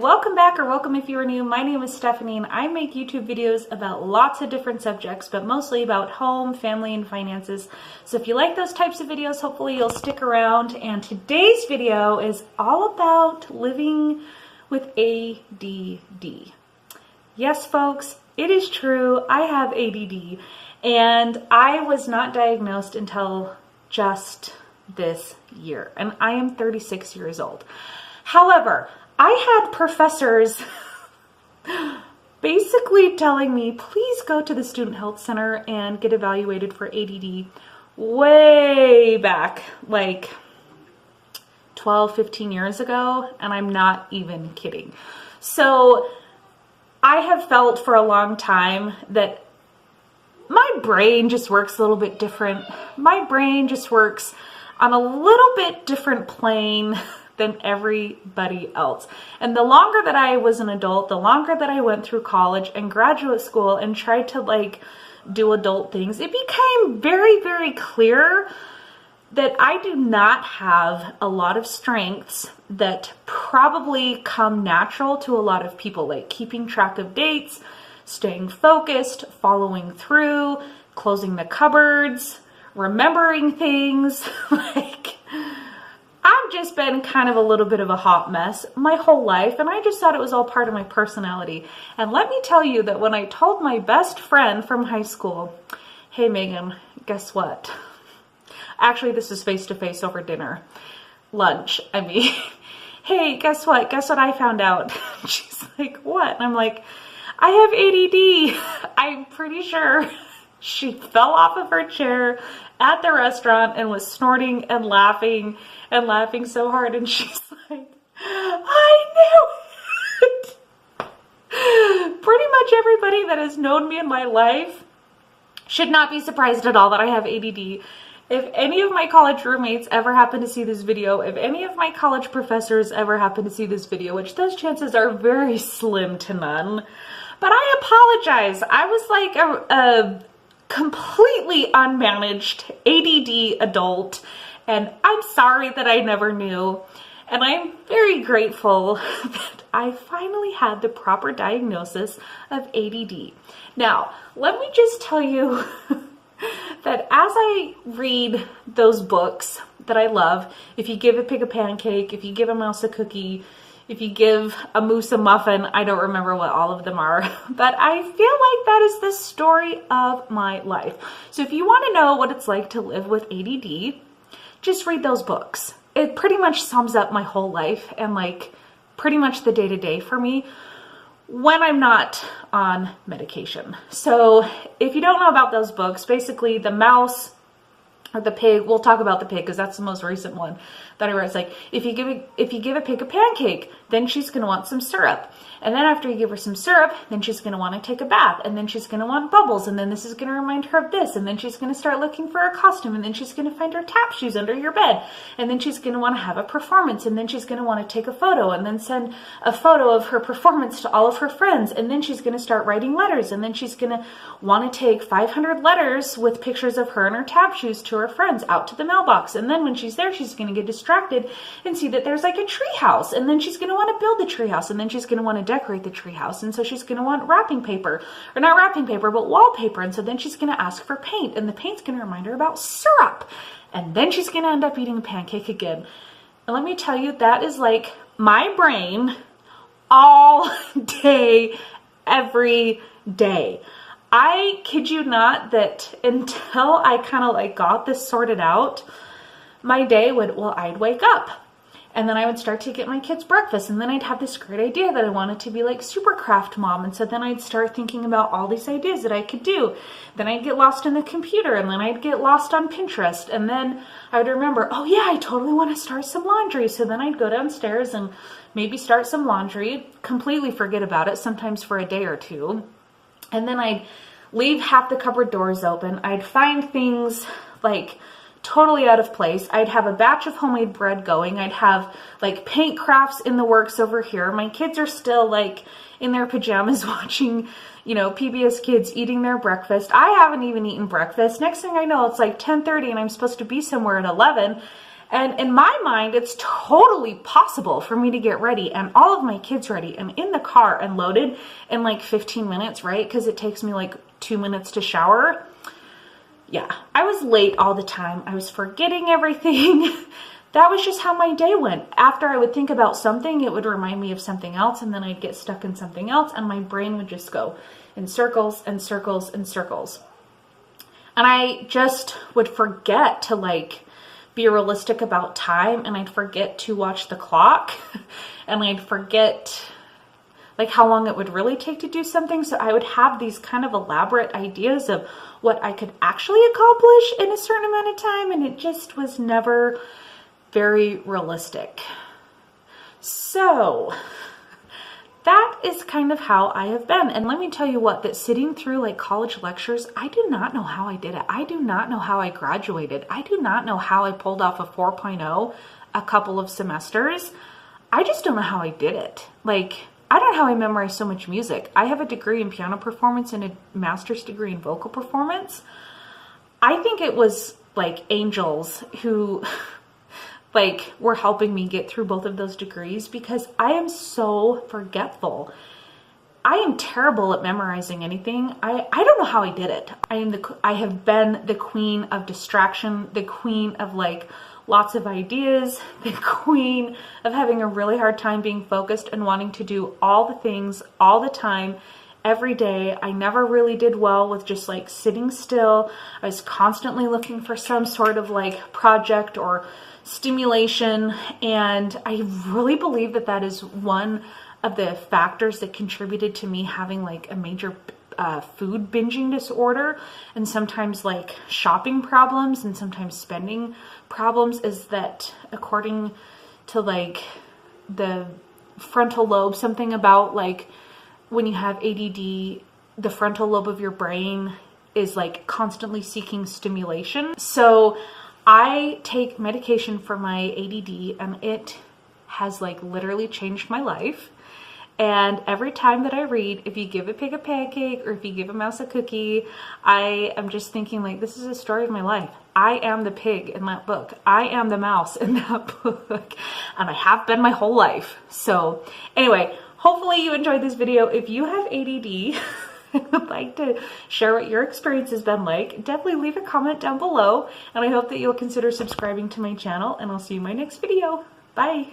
welcome back, or welcome if you are new. My name is Stephanie and I make YouTube videos about lots of different subjects, but mostly about home, family, and finances. So if you like those types of videos, hopefully you'll stick around. And today's video is all about living with ADD. Yes, folks, it is true. I have ADD and I was not diagnosed until just this year, and I am 36 years old. However, I had professors basically telling me, please go to the Student Health Center and get evaluated for ADD way back, like 12, 15 years ago, and I'm not even kidding. So I have felt for a long time that my brain just works a little bit different. My brain just works on a little bit different plane than everybody else. And the longer that I was an adult, the longer that I went through college and graduate school and tried to do adult things, it became very, very clear that I do not have a lot of strengths that probably come natural to a lot of people, like keeping track of dates, staying focused, following through, closing the cupboards, remembering things. I've just been kind of a little bit of a hot mess my whole life, and I just thought it was all part of my personality. And let me tell you that when I told my best friend from high school, hey Megan, guess what? Actually, this is face-to-face over dinner. Lunch, I mean. Hey, guess what? Guess what I found out? She's like, what? And I'm like, I have ADD. I'm pretty sure. She fell off of her chair at the restaurant and was snorting and laughing so hard. And she's like, I knew it. Pretty much everybody that has known me in my life should not be surprised at all that I have ADD. If any of my college roommates ever happen to see this video, if any of my college professors ever happen to see this video, which those chances are very slim to none, but I apologize. I was like a completely unmanaged ADD adult, and I'm sorry that I never knew. And I'm very grateful that I finally had the proper diagnosis of ADD. Now, let me just tell you that as I read those books that I love, if you give a pig a pancake, if you give a mouse a cookie, if you give a moose a muffin, I don't remember what all of them are, but I feel like that is the story of my life. So if you want to know what it's like to live with ADD, just read those books. It pretty much sums up my whole life and pretty much the day-to-day for me when I'm not on medication. So if you don't know about those books, basically the mouse or the pig, we'll talk about the pig because that's the most recent one that I read. It's like, if you give a pig a pancake, then she's going to want some syrup. And then after you give her some syrup, then she's going to want to take a bath. And then she's going to want bubbles. And then this is going to remind her of this. And then she's going to start looking for a costume. And then she's going to find her tap shoes under your bed. And then she's going to want to have a performance. And then she's going to want to take a photo and then send a photo of her performance to all of her friends. And then she's going to start writing letters. And then she's going to want to take 500 letters with pictures of her and her tap shoes to her friends out to the mailbox. And then when she's there, she's going to get distracted and see that there's like a tree house. And then she's going to want to build the tree house. And then she's going to want to decorate the tree house. And so she's going to want wrapping paper, or not wrapping paper, but wallpaper. And so then she's going to ask for paint, and the paint's going to remind her about syrup. And then she's going to end up eating a pancake again. And let me tell you, that is like my brain all day, every day. I kid you not that until I kind of got this sorted out, my day I'd wake up and then I would start to get my kids breakfast, and then I'd have this great idea that I wanted to be like super craft mom. And so then I'd start thinking about all these ideas that I could do. Then I'd get lost in the computer, and then I'd get lost on Pinterest. And then I would remember, oh yeah, I totally want to start some laundry. So then I'd go downstairs and maybe start some laundry, completely forget about it, sometimes for a day or two. And then I'd leave half the cupboard doors open. I'd find things totally out of place. I'd have a batch of homemade bread going. I'd have paint crafts in the works over here. My kids are still in their pajamas watching, PBS Kids eating their breakfast. I haven't even eaten breakfast. Next thing I know, it's 10:30 and I'm supposed to be somewhere at 11. And in my mind, it's totally possible for me to get ready and all of my kids ready and in the car and loaded in like 15 minutes, right? Because it takes me like 2 minutes to shower. Yeah, I was late all the time. I was forgetting everything. That was just how my day went. After I would think about something, it would remind me of something else, and then I'd get stuck in something else, and my brain would just go in circles and circles and circles. And I just would forget to like be realistic about time, and I'd forget to watch the clock, and I'd forget like how long it would really take to do something. So I would have these kind of elaborate ideas of what I could actually accomplish in a certain amount of time, and it just was never very realistic. So that is kind of how I have been. And let me tell you what, that sitting through like college lectures, I do not know how I did it. I do not know how I graduated. I do not know how I pulled off a 4.0 a couple of semesters. I just don't know how I did it. Like, I don't know how I memorized so much music. I have a degree in piano performance and a master's degree in vocal performance. I think it was like angels who like were helping me get through both of those degrees, because I am so forgetful. I am terrible at memorizing anything. I don't know how I did it. I have been the queen of distraction, the queen of like lots of ideas, the queen of having a really hard time being focused and wanting to do all the things all the time, every day. I never really did well with just like sitting still. I was constantly looking for some sort of like project or stimulation, and I really believe that that is one of the factors that contributed to me having like a major food binging disorder, and sometimes like shopping problems, and sometimes spending problems, is that according to like the frontal lobe, something about like when you have ADD, the frontal lobe of your brain is like constantly seeking stimulation. So I take medication for my ADD, and it has like literally changed my life. And every time that I read, if you give a pig a pancake or if you give a mouse a cookie, I am just thinking like, this is a story of my life. I am the pig in that book. I am the mouse in that book. And I have been my whole life. So anyway, hopefully you enjoyed this video. If you have ADD and would like to share what your experience has been like, definitely leave a comment down below. And I hope that you'll consider subscribing to my channel, and I'll see you in my next video. Bye.